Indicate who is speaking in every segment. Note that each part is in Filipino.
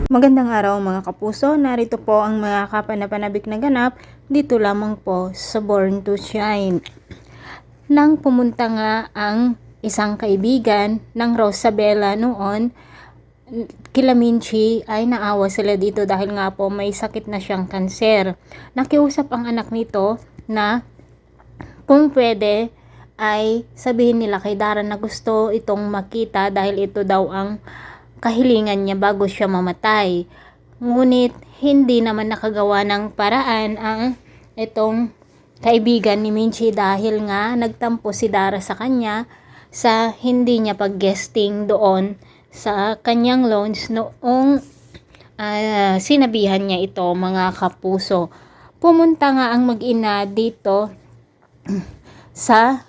Speaker 1: Magandang araw mga kapuso, narito po ang mga kapanapanabik na ganap dito lamang po sa Born to Shine. Nang pumunta nga ang isang kaibigan ng Rosabella noon, kila Minchi ay naawa sila dito dahil nga po may sakit na siyang kanser. Nakiusap ang anak nito na kung pwede ay sabihin nila kay Dara na gusto itong makita dahil ito daw ang kahilingan niya bago siya mamatay. Ngunit hindi naman nakagawa ng paraan ang itong kaibigan ni Minchi dahil nga nagtampo si Dara sa kanya sa hindi niya pag-guesting doon sa kanyang lounge noong sinabihan niya ito mga kapuso. Pumunta nga ang mag-ina dito sa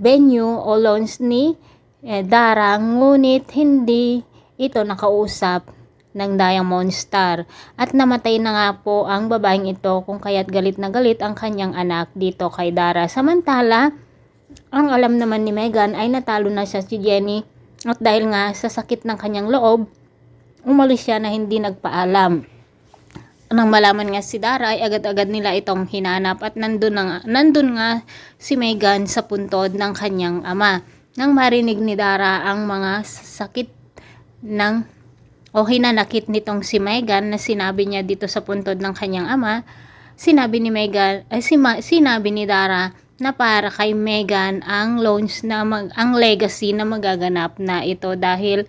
Speaker 1: venue o lounge ni Dara, ngunit hindi ito nakausap ng Diamond Star at namatay na nga po ang babaeng ito kung kaya't galit na galit ang kanyang anak dito kay Dara. Samantala, ang alam naman ni Megan ay natalo na siya si Jenny at dahil nga sa sakit ng kanyang loob, umalis siya na hindi nagpaalam. Nang malaman nga si Dara ay agad-agad nila itong hinanap at nandun nga si Megan sa puntod ng kanyang ama. Nang marinig ni Dara ang mga sakit hinanakit nitong si Megan na sinabi niya dito sa puntod ng kanyang ama, sinabi ni Dara na para kay Megan ang loans na ang legacy na magaganap na ito dahil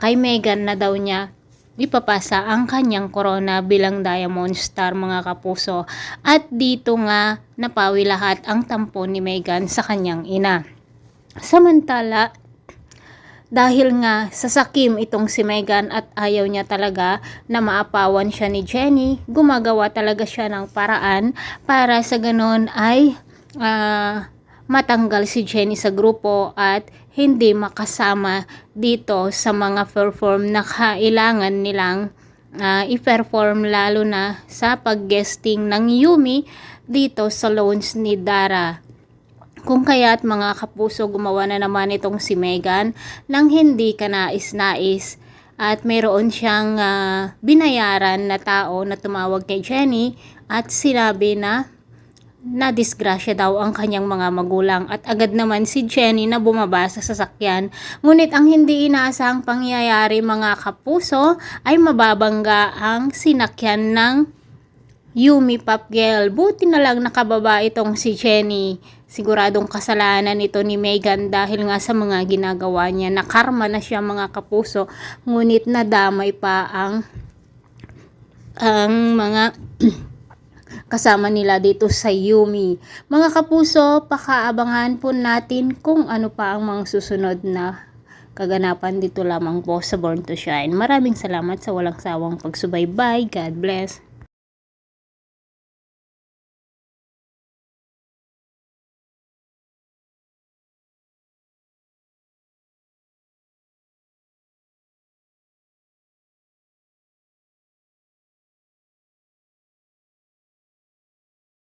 Speaker 1: kay Megan na daw niya ipapasa ang kanyang corona bilang Diamond Star mga kapuso. At dito nga napawi lahat ang tampo ni Megan sa kanyang ina. Samantala, dahil nga sa sakim itong si Megan at ayaw niya talaga na maapawan siya ni Jenny, gumagawa talaga siya ng paraan para sa ganon ay matanggal si Jenny sa grupo at hindi makasama dito sa mga perform na kailangan nilang i-perform, lalo na sa pag-guesting ng Yumi dito sa lounge ni Dara. Kung kaya't mga kapuso, gumawa na naman itong si Megan nang hindi kanais-nais at mayroon siyang binayaran na tao na tumawag kay Jenny at sinabi na nadisgrasya daw ang kanyang mga magulang at agad naman si Jenny na bumaba sa sasakyan. Ngunit ang hindi inaasahang pangyayari mga kapuso ay mababangga ang sinakyan ng Yumi Pop Girl. Buti na lang nakababa itong si Jenny. Siguradong kasalanan ito ni Megan dahil nga sa mga ginagawa niya. Nakarma na siya mga kapuso. Ngunit nadamay pa ang mga kasama nila dito sa Yumi. Mga kapuso, pakaabangan po natin kung ano pa ang mga susunod na kaganapan dito lamang po sa Born to Shine. Maraming salamat sa walang sawang pagsubaybay. God bless.